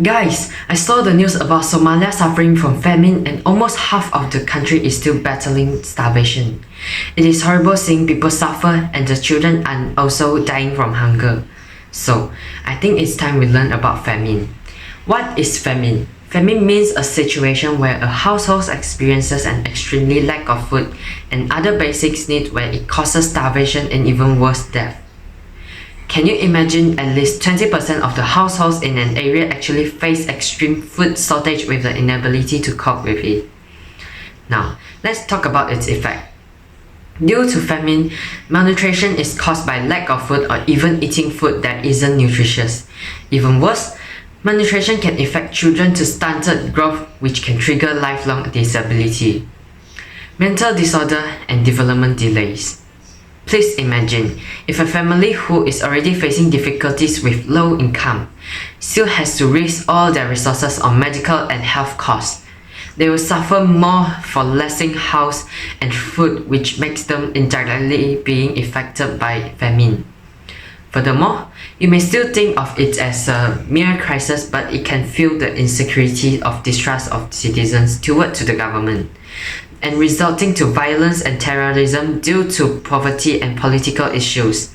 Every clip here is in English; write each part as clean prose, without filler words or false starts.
Guys, I saw the news about Somalia suffering from famine and almost half of the country is still battling starvation. It is horrible seeing people suffer and the children are also dying from hunger. So, I think it's time we learn about famine. What is famine? Famine means a situation where a household experiences an extremely lack of food and other basic needs where it causes starvation and even worse death. Can you imagine at least 20% of the households in an area actually face extreme food shortage with the inability to cope with it? Now, let's talk about its effect. Due to famine, malnutrition is caused by lack of food or even eating food that isn't nutritious. Even worse, malnutrition can affect children to stunted growth, which can trigger lifelong disability, mental disorder, and development delays. Please imagine, if a family who is already facing difficulties with low income still has to risk all their resources on medical and health costs, they will suffer more for lacking house and food, which makes them indirectly being affected by famine. Furthermore, you may still think of it as a mere crisis, but it can fuel the insecurity of distrust of citizens toward to the government, and resulting to violence and terrorism due to poverty and political issues.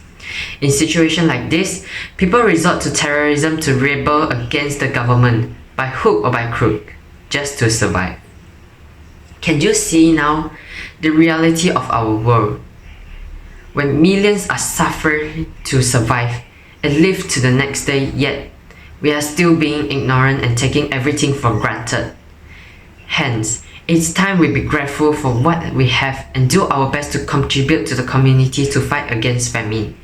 In situations like this, people resort to terrorism to rebel against the government by hook or by crook, just to survive. Can you see now the reality of our world? When millions are suffering to survive and live to the next day, yet we are still being ignorant and taking everything for granted. Hence, it's time we be grateful for what we have and do our best to contribute to the community to fight against famine.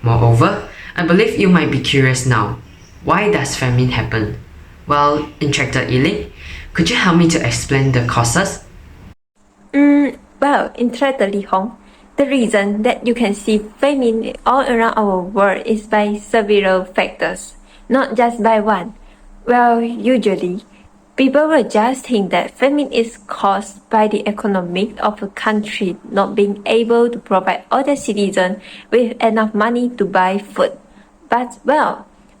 Moreover, I believe you might be curious now. Why does famine happen? Well, Instructor Yiling, could you help me to explain the causes? Instructor Li Hong, the reason that you can see famine all around our world is by several factors, not just by one. Usually, people will just think that famine is caused by the economic of a country not being able to provide all the citizens with enough money to buy food. But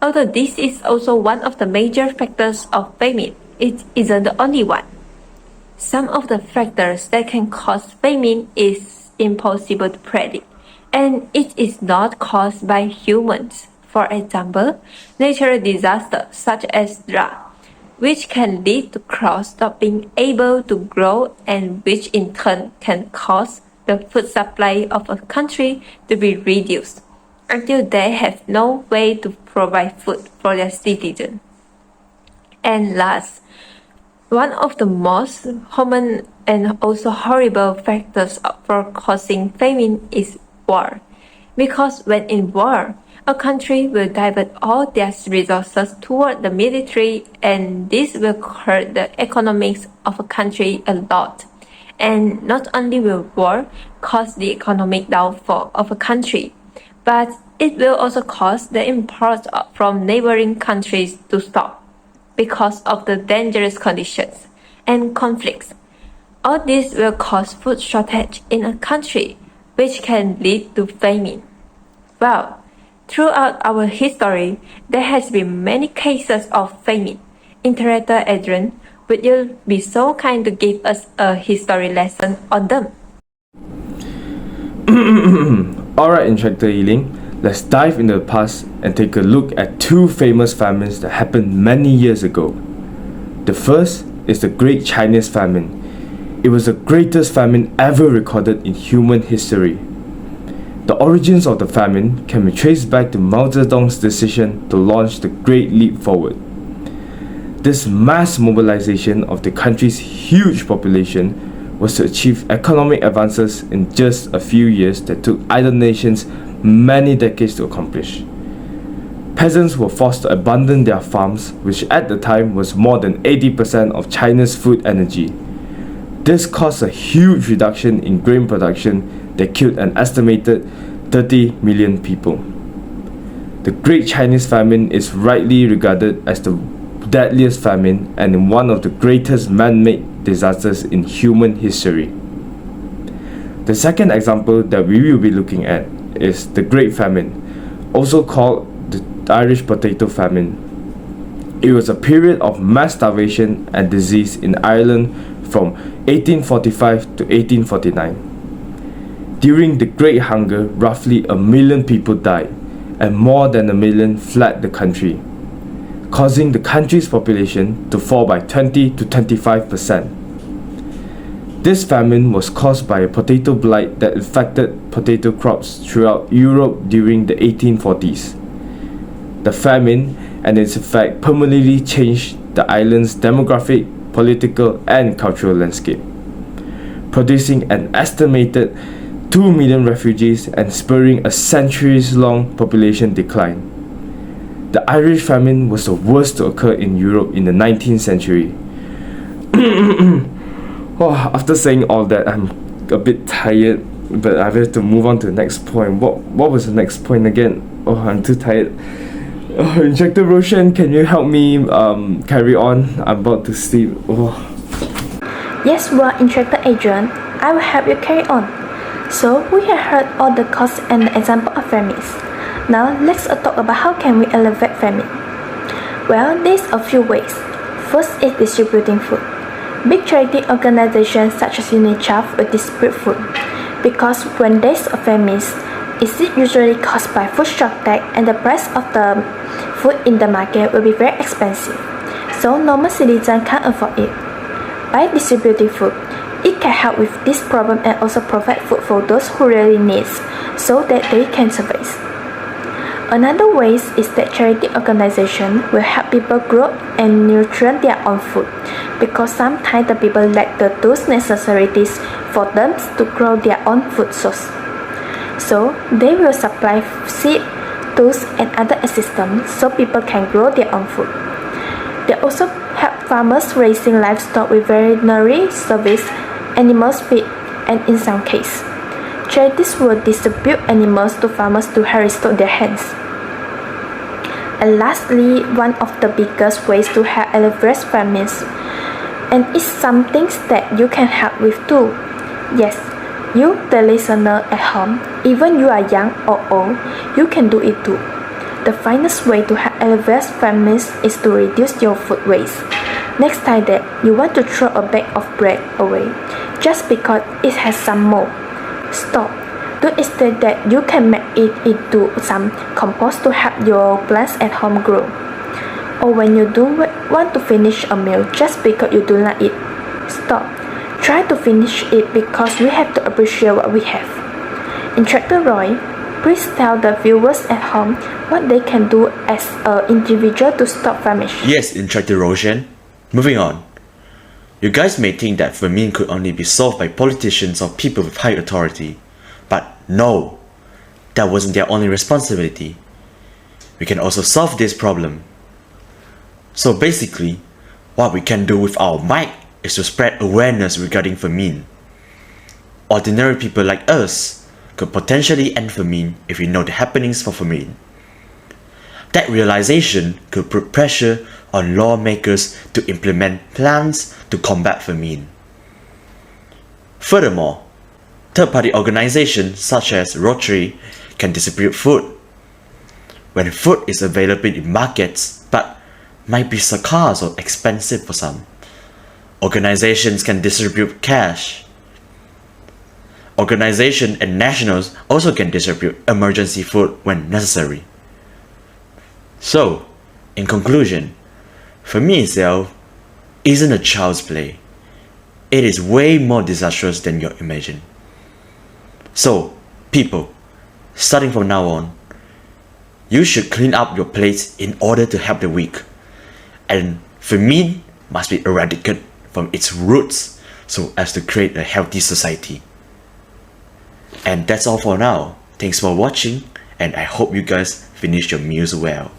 although this is also one of the major factors of famine, it isn't the only one. Some of the factors that can cause famine is impossible to predict, and it is not caused by humans. For example, natural disasters such as drought, which can lead to crops not being able to grow and which in turn can cause the food supply of a country to be reduced until they have no way to provide food for their citizens. And last, one of the most common and also horrible factors for causing famine is war. Because when in war, a country will divert all their resources toward the military, and this will hurt the economics of a country a lot. And not only will war cause the economic downfall of a country, but it will also cause the imports from neighboring countries to stop because of the dangerous conditions and conflicts. All this will cause food shortage in a country, which can lead to famine. Throughout our history, there has been many cases of famine. Interpreter Adrian, would you be so kind to give us a history lesson on them? Alright, Instructor Yiling, let's dive into the past and take a look at two famous famines that happened many years ago. The first is the Great Chinese Famine. It was the greatest famine ever recorded in human history. The origins of the famine can be traced back to Mao Zedong's decision to launch the Great Leap Forward. This mass mobilization of the country's huge population was to achieve economic advances in just a few years that took either nations many decades to accomplish. Peasants were forced to abandon their farms, which at the time was more than 80% of China's food energy. This caused a huge reduction in grain production that killed an estimated 30 million people. The Great Chinese Famine is rightly regarded as the deadliest famine and one of the greatest man-made disasters in human history. The second example that we will be looking at is the Great Famine, also called the Irish Potato Famine. It was a period of mass starvation and disease in Ireland from 1845 to 1849. During the Great Hunger, roughly 1 million people died, and more than 1 million fled the country, causing the country's population to fall by 20 to 25%. This famine was caused by a potato blight that affected potato crops throughout Europe during the 1840s. The famine and its effect permanently changed the island's demographic, political, and cultural landscape, producing an estimated 2 million refugees and spurring a centuries-long population decline. The Irish famine was the worst to occur in Europe in the 19th century. After saying all that, I'm a bit tired, but I have to move on to the next point. What was the next point again? I'm too tired. Injector Roshan, can you help me carry on? I'm about to sleep. Yes, well, Injector Adrian, I will help you carry on. So, we have heard all the causes and the example of famines. Now, let's talk about how can we elevate famine. Well, there's a few ways. First is distributing food. Big charity organizations such as UNICEF will distribute food, because when there's a famine, it's usually caused by food shortage and the price of the food in the market will be very expensive, so normal citizens can't afford it. By distributing food, it can help with this problem and also provide food for those who really need, so that they can survive. Another way is that charity organizations will help people grow and nurture their own food, because sometimes the people lack the tools necessities for them to grow their own food source. So they will supply seed, tools, and other assistance so people can grow their own food. They also help farmers raising livestock with veterinary service, animal feed, and in some cases, charities will distribute animals to farmers to help restore their hands. And lastly, one of the biggest ways to help alleviate famines, and it's something that you can help with too. Yes, you, the listener at home, even you are young or old, you can do it too. The finest way to help alleviate famines is to reduce your food waste. Next time that you want to throw a bag of bread away just because it has some mold, stop. Do instead that you can make it into some compost to help your plants at home grow. Or when you do want to finish a meal just because you do not eat, stop. Try to finish it because we have to appreciate what we have. Instructor Roy, please tell the viewers at home what they can do as an individual to stop famine. Yes, Instructor Roshan. Moving on. You guys may think that famine could only be solved by politicians or people with high authority. But no, that wasn't their only responsibility. We can also solve this problem. So basically, what we can do with our might is to spread awareness regarding famine. Ordinary people like us could potentially end famine if we know the happenings for famine. That realization could put pressure on lawmakers to implement plans to combat famine. Furthermore, third-party organizations such as Rotary can distribute food. When food is available in markets but might be scarce or expensive for some, organizations can distribute cash. Organizations and nationals also can distribute emergency food when necessary. So, in conclusion, famine itself isn't a child's play. It is way more disastrous than you imagine. So, people, starting from now on, you should clean up your plates in order to help the weak. And famine must be eradicated from its roots so as to create a healthy society. And that's all for now. Thanks for watching, and I hope you guys finish your meals well.